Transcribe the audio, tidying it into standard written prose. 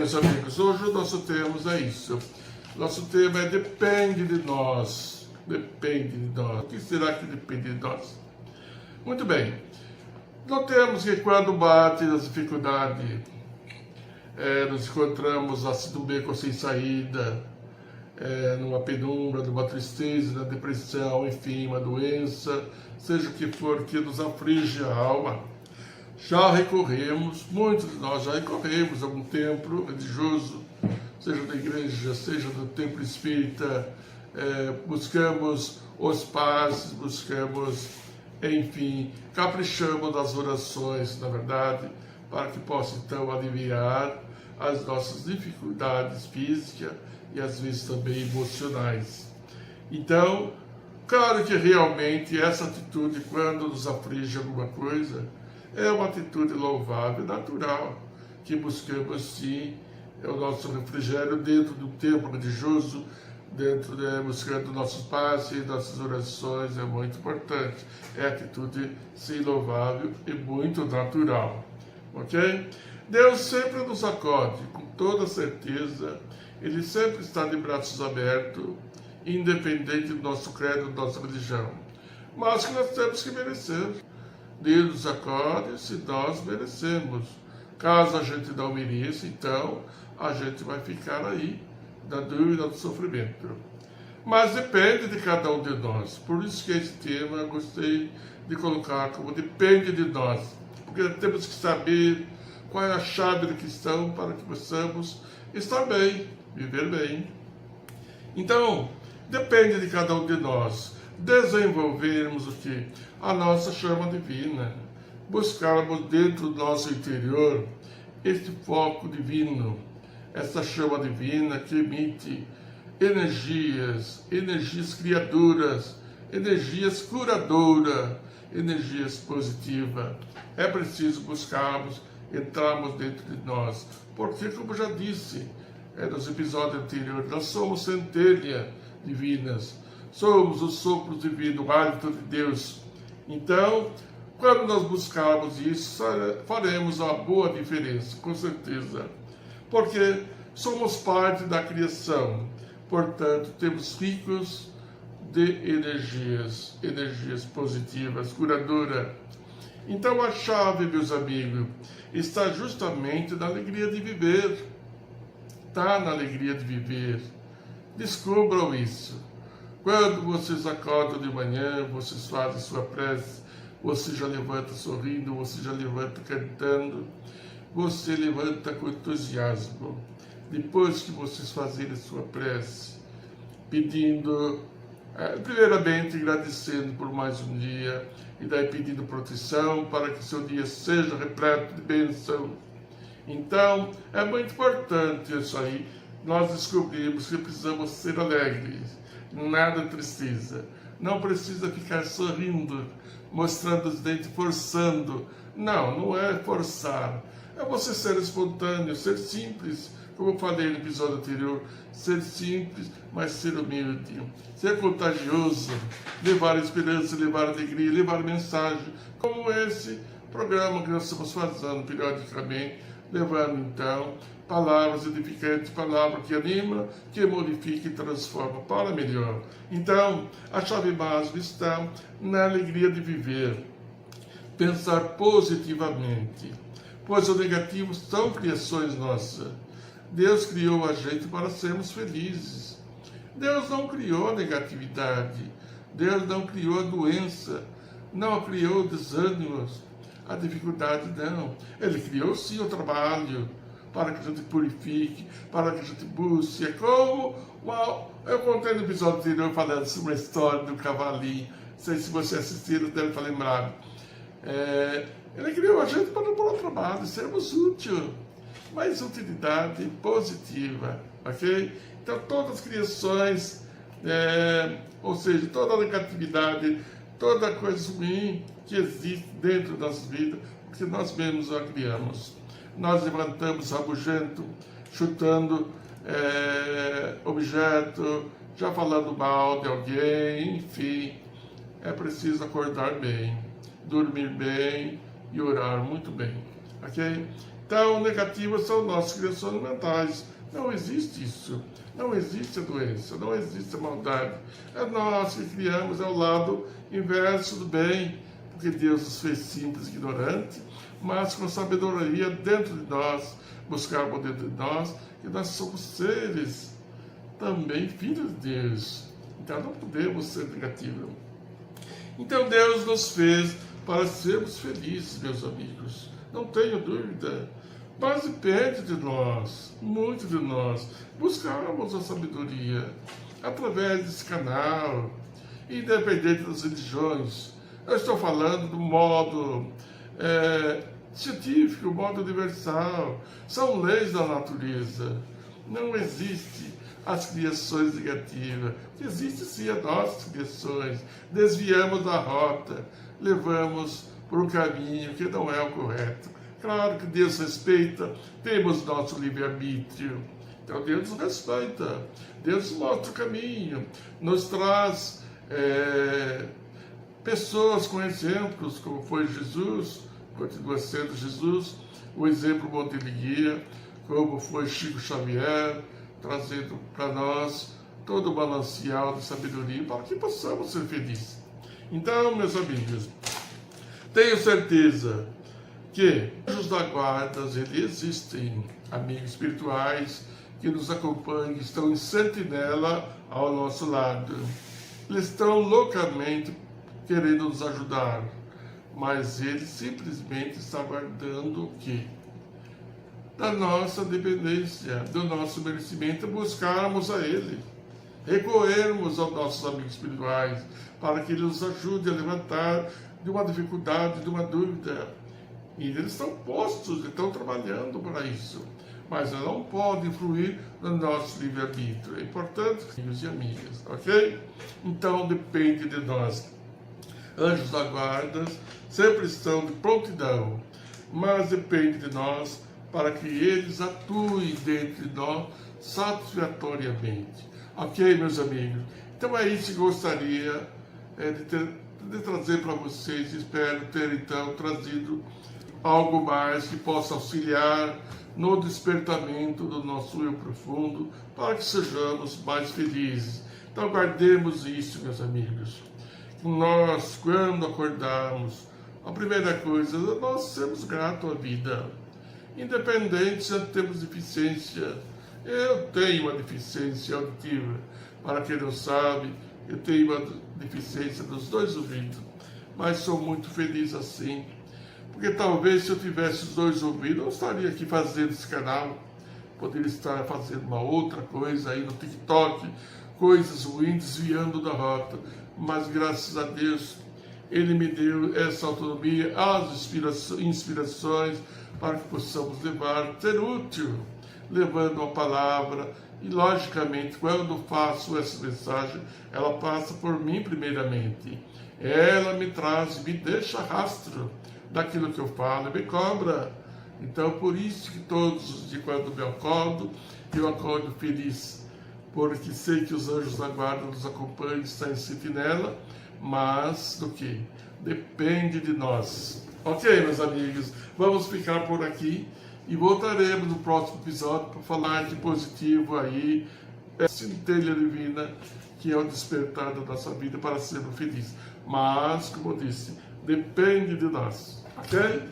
meus amigos, hoje o nosso tema é isso. Nosso tema é depende de nós. Depende de nós. O que será que depende de nós? Muito bem. Notemos que quando bate as dificuldades, nos encontramos assim num beco sem saída, numa penumbra, numa tristeza, na depressão, enfim, uma doença, seja o que for que nos aflige a alma. Já recorremos, muitos de nós já recorremos a um templo religioso, seja da igreja, seja do templo espírita, buscamos os passes, buscamos, enfim, caprichamos nas orações, na verdade, para que possa então aliviar as nossas dificuldades físicas e às vezes também emocionais. Então, claro que realmente essa atitude, quando nos aflige alguma coisa, é uma atitude louvável, natural, que buscamos sim o nosso refrigério dentro do templo religioso, buscando nossos passes, nossas orações, é muito importante. É atitude sim louvável e muito natural, ok? Deus sempre nos acode, com toda certeza, Ele sempre está de braços abertos, independente do nosso credo, da nossa religião. Mas que nós temos que merecer. Deus nos acode se nós merecemos. Caso a gente não mereça, então a gente vai ficar aí, na dúvida, do sofrimento. Mas depende de cada um de nós. Por isso que esse tema eu gostei de colocar como depende de nós. Porque temos que saber qual é a chave da questão para que possamos estar bem, viver bem. Então, depende de cada um de nós desenvolvermos o que? A nossa chama divina. Buscarmos dentro do nosso interior este foco divino, essa chama divina que emite energias criadoras, energias curadoras, energias positivas. É preciso buscarmos, entrarmos dentro de nós, porque, como já disse nos episódios anteriores, nós somos centelhas divinas, somos o sopro divino, o hálito de Deus. Então, quando nós buscarmos isso, faremos uma boa diferença, com certeza. Porque somos parte da criação, portanto, temos ricos de energias positivas, curadoras. Então, a chave, meus amigos, está justamente na alegria de viver. Está na alegria de viver. Descubram isso. Quando vocês acordam de manhã, vocês fazem sua prece, você já levanta sorrindo, você já levanta cantando, você levanta com entusiasmo. Depois que vocês fazerem sua prece, pedindo, primeiramente agradecendo por mais um dia, e daí pedindo proteção para que seu dia seja repleto de bênção. Então, é muito importante isso aí. Nós descobrimos que precisamos ser alegres. Nada de tristeza. Não precisa ficar sorrindo, mostrando os dentes, forçando. Não é forçar. É você ser espontâneo, ser simples, como eu falei no episódio anterior. Ser simples, mas ser humilde. Ser contagioso. Levar esperança, levar alegria, levar mensagem. Como esse programa que nós estamos fazendo periodicamente. Levando então palavras edificantes, palavras que animam, que modificam e transformam para melhor. Então, a chave básica está na alegria de viver, pensar positivamente, pois o negativo são criações nossas. Deus criou a gente para sermos felizes. Deus não criou a negatividade, Deus não criou a doença, não criou desânimos, a dificuldade não. Ele criou sim o trabalho, para que a gente purifique, para que a gente busque. É como eu contei no episódio anterior falando sobre a história do cavalinho. Não sei se você assistiu, deve estar lembrado. Ele criou a gente para o trabalho, sermos úteis, mas utilidade positiva, ok? Então todas as criações, ou seja, toda a negatividade, toda coisa ruim que existe dentro das vidas, porque nós mesmos a criamos. Nós levantamos rabugento, chutando objeto, já falando mal de alguém, enfim. É preciso acordar bem, dormir bem e orar muito bem, ok? Então, negativas são nossas criações mentais. Não existe isso. Não existe a doença, não existe a maldade. É nós que criamos, é o lado inverso do bem, porque Deus nos fez simples e ignorantes, mas com sabedoria dentro de nós, buscar por dentro de nós, que nós somos seres também filhos de Deus. Então não podemos ser negativos. Então Deus nos fez para sermos felizes, meus amigos. Não tenho dúvida. Mas depende de nós, muito de nós, buscarmos a sabedoria através desse canal, independente das religiões. Eu estou falando do modo científico, modo universal. São leis da natureza. Não existe as criações negativas. Existe sim as nossas criações. Desviamos da rota, levamos por um caminho que não é o correto. Claro que Deus respeita, temos nosso livre-arbítrio. Então Deus nos respeita, Deus mostra o caminho, nos traz pessoas com exemplos, como foi Jesus, continua sendo Jesus, o exemplo bom de guia, como foi Chico Xavier, trazendo para nós todo o manancial de sabedoria para que possamos ser felizes. Então, meus amigos, tenho certeza que anjos da guarda, eles existem, amigos espirituais que nos acompanham, estão em sentinela ao nosso lado. Eles estão loucamente querendo nos ajudar, mas eles simplesmente estão aguardando o quê? Da nossa dependência, do nosso merecimento, buscarmos a Ele, recorrermos aos nossos amigos espirituais, para que Ele nos ajude a levantar de uma dificuldade, de uma dúvida. E eles estão postos, estão trabalhando para isso. Mas não pode influir no nosso livre-arbítrio. É importante, amigos e amigas, ok? Então depende de nós. Anjos da guarda sempre estão de prontidão, mas depende de nós para que eles atuem dentro de nós satisfatoriamente. Ok, meus amigos? Então é isso que gostaria de trazer para vocês. Espero ter então trazido algo mais que possa auxiliar no despertamento do nosso eu profundo, para que sejamos mais felizes. Então guardemos isso, meus amigos. Nós, quando acordarmos, a primeira coisa é nós sermos gratos à vida. Independente se temos deficiência. Eu tenho uma deficiência auditiva. Para quem não sabe, eu tenho uma deficiência dos 2 ouvidos. Mas sou muito feliz assim. Porque talvez se eu tivesse os 2 ouvidos, eu não estaria aqui fazendo esse canal. Poderia estar fazendo uma outra coisa aí no TikTok, coisas ruins, desviando da rota. Mas graças a Deus, Ele me deu essa autonomia, as inspirações, para que possamos levar, ser útil, levando a palavra. E logicamente, quando faço essa mensagem, ela passa por mim primeiramente. Ela me traz, me deixa rastro daquilo que eu falo, me cobra. Então, por isso que todos os dias, quando eu acordo feliz, porque sei que os anjos da guarda nos acompanham, estão em sentinela, mas do que? Depende de nós. Ok, meus amigos, vamos ficar por aqui e voltaremos no próximo episódio para falar de positivo aí, centelha divina, que é o despertar da nossa vida para sermos felizes. Mas, como eu disse, depende de nós, ok?